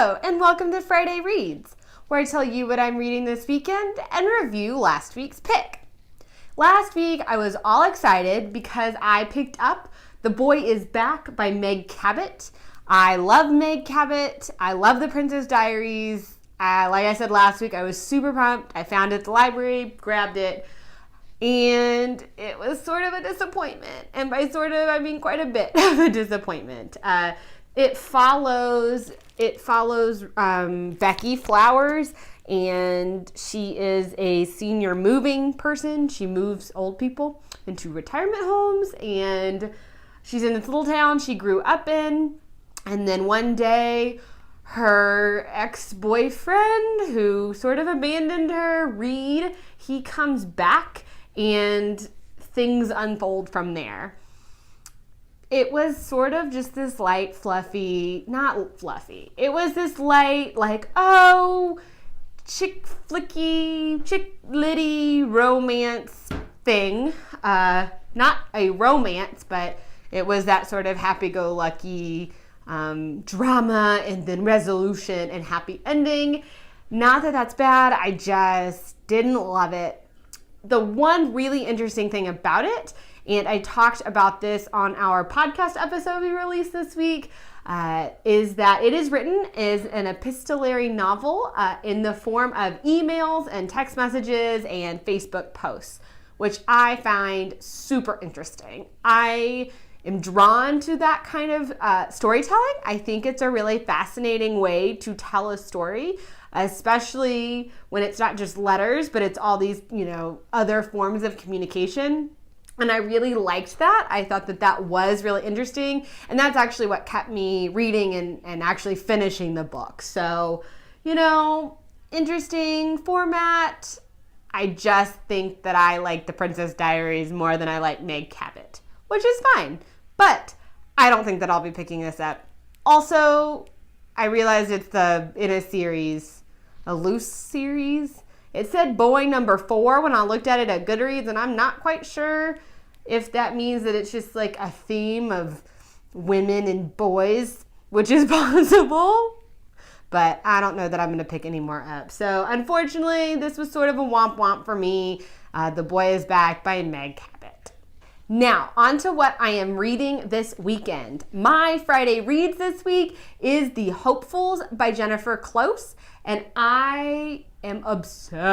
Hello, and welcome to Friday Reads, where I tell you what I'm reading this weekend and review last week's pick. Last week, I was all excited because I picked up The Boy Is Back by Meg Cabot. I love Meg Cabot. I love The Princess Diaries. Like I said last week, I was super pumped. I found it at the library, grabbed it, and it was sort of a disappointment. And by sort of, I mean quite a bit of a disappointment. It follows Becky Flowers, and she is a senior moving person. She moves old people into retirement homes, and she's in this little town she grew up in. And then one day, her ex-boyfriend, who sort of abandoned her, Reed, he comes back, and things unfold from there. It was sort of just this light, fluffy, not fluffy. It was this light, like, oh, chick flicky, chick litty romance thing. Not a romance, but it was that sort of happy-go-lucky drama and then resolution and happy ending. Not that that's bad. I just didn't love it. The one really interesting thing about it, and I talked about this on our podcast episode we released this week, is that it is written as an epistolary novel in the form of emails and text messages and Facebook posts, which I find super interesting. I am drawn to that kind of storytelling. I think it's a really fascinating way to tell a story, especially when it's not just letters, but it's all these, other forms of communication. And I really liked that. I thought that was really interesting. And that's actually what kept me reading and actually finishing the book. So, interesting format. I just think that I like The Princess Diaries more than I like Meg Cabot, which is fine. But I don't think that I'll be picking this up. Also, I realized it's in a series, a loose series. It said boy number 4 when I looked at it at Goodreads, and I'm not quite sure if that means that it's just like a theme of women and boys, which is possible. But I don't know that I'm going to pick any more up. So unfortunately, this was sort of a womp womp for me. The Boy Is Back by Meg Cabot. Now, on to what I am reading this weekend. My Friday Reads this week is The Hopefuls by Jennifer Close, and I am obsessed.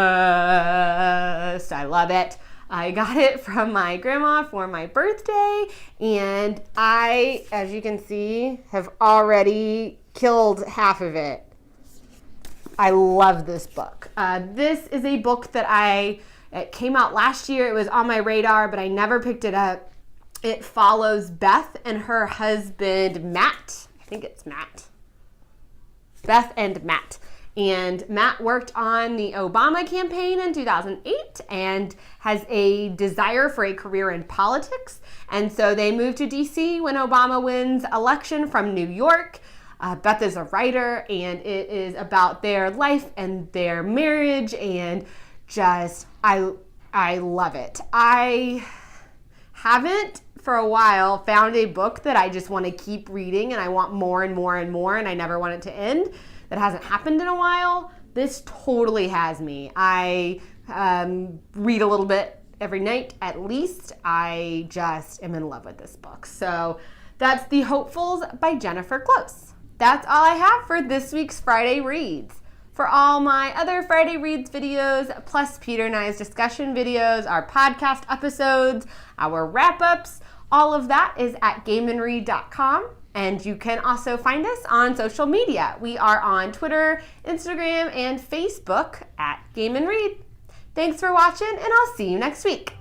I love it. I got it from my grandma for my birthday, and I, as you can see, have already killed half of it. I love this book. This is a book that it came out last year. It was on my radar, but I never picked it up. It follows Beth and her husband, Matt. I think it's Matt. Beth and Matt. And Matt worked on the Obama campaign in 2008 and has a desire for a career in politics. And so they moved to DC when Obama wins election from New York. Beth is a writer, and it is about their life and their marriage, and just, I love it. I haven't for a while found a book that I just want to keep reading and I want more and more and more, and I never want it to end. That hasn't happened in a while. This totally has me. I read a little bit every night at least. I just am in love with this book. So that's The Hopefuls by Jennifer Close. That's all I have for this week's Friday Reads. For all my other Friday Reads videos, plus Peter and I's discussion videos, our podcast episodes, our wrap-ups, all of that is at gameandread.com. And you can also find us on social media. We are on Twitter, Instagram, and Facebook at Game and Read. Thanks for watching, and I'll see you next week.